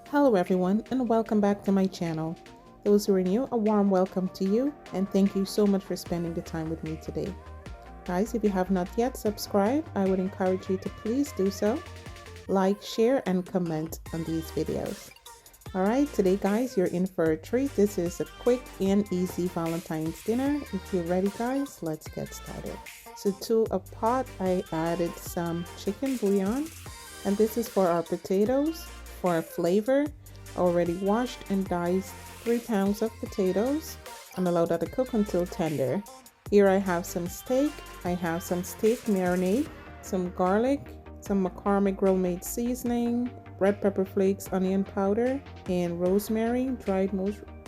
Hello everyone and welcome back to my channel. Those who are new, a warm welcome to you and thank you so much for spending the time with me today. Guys, if you have not yet subscribed, I would encourage you to please do so. Like, share, and comment on these videos. Alright, today guys, you're in for a treat. This is a quick and easy Valentine's dinner. If you're ready guys, let's get started. So to a pot, I added some chicken bouillon, and this is for our potatoes. For flavor, already washed and diced 3 pounds of potatoes and allow that to cook until tender. Here I have some steak. I have some steak marinade, some garlic, some McCormick homemade seasoning, red pepper flakes, onion powder, and rosemary, dried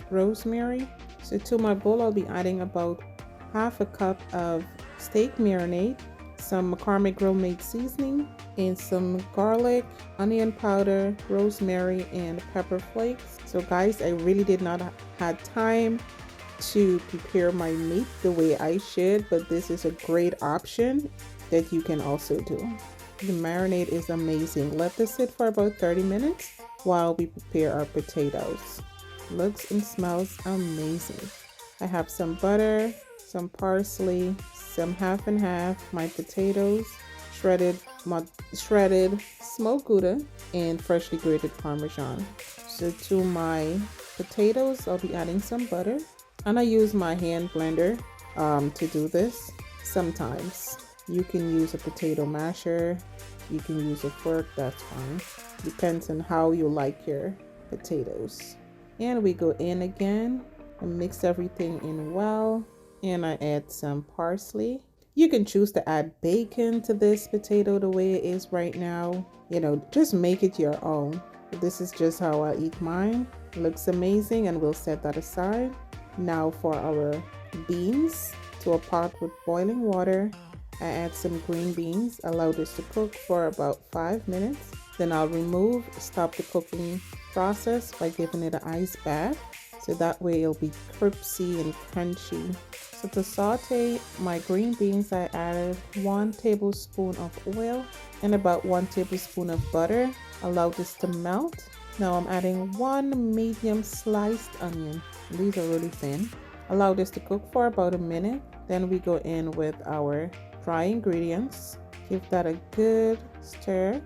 rosemary. So to my bowl, I'll be adding about half a cup of steak marinade, some McCormick homemade seasoning, and some garlic, onion powder, rosemary, and pepper flakes. So guys, I really did not have time to prepare my meat the way I should, but this is a great option that you can also do. The marinade is amazing. Let this sit for about 30 minutes while we prepare our potatoes. Looks and smells amazing. I have some butter, some parsley, some half and half, my potatoes, shredded smoked gouda, and freshly grated parmesan. So to my potatoes, I'll be adding some butter, and I use my hand blender to do this. Sometimes you can use a potato masher, you can use a fork, that's fine. Depends on how you like your potatoes. And we go in again and mix everything in well. And I add some parsley. You can choose to add bacon to this potato the way it is right now. Just make it your own. This is just how I eat mine. It looks amazing, and we'll set that aside. Now for our beans. To a pot with boiling water, I add some green beans. Allow this to cook for about 5 minutes. Then I'll stop the cooking process by giving it an ice bath. So that way it'll be crispy and crunchy. So to saute my green beans, I added 1 tablespoon of oil and about 1 tablespoon of butter. Allow this to melt. Now I'm adding 1 medium sliced onion. These are really thin. Allow this to cook for about a minute. Then we go in with our dry ingredients. Give that a good stir.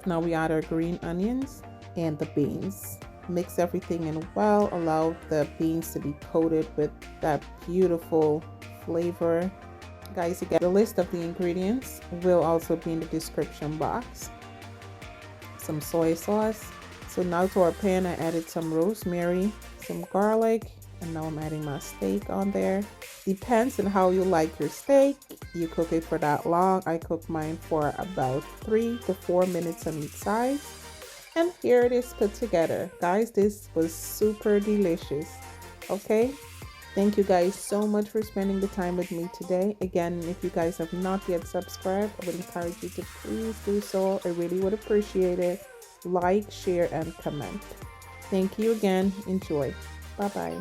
Now we add our green onions and the beans. Mix everything in well. Allow the beans to be coated with that beautiful flavor. Guys, again, the list of the ingredients will also be in the description box. Some soy sauce. So now to our pan, I added some rosemary, some garlic, and now I'm adding my steak on there. Depends on how you like your steak. You cook it for that long. I cook mine for about 3 to 4 minutes on each side. And here it is put together. Guys, this was super delicious. Okay, thank you guys so much for spending the time with me today. Again, if you guys have not yet subscribed, I would encourage you to please do so. I really would appreciate it. Like, share, and comment. Thank you again. Enjoy. Bye bye.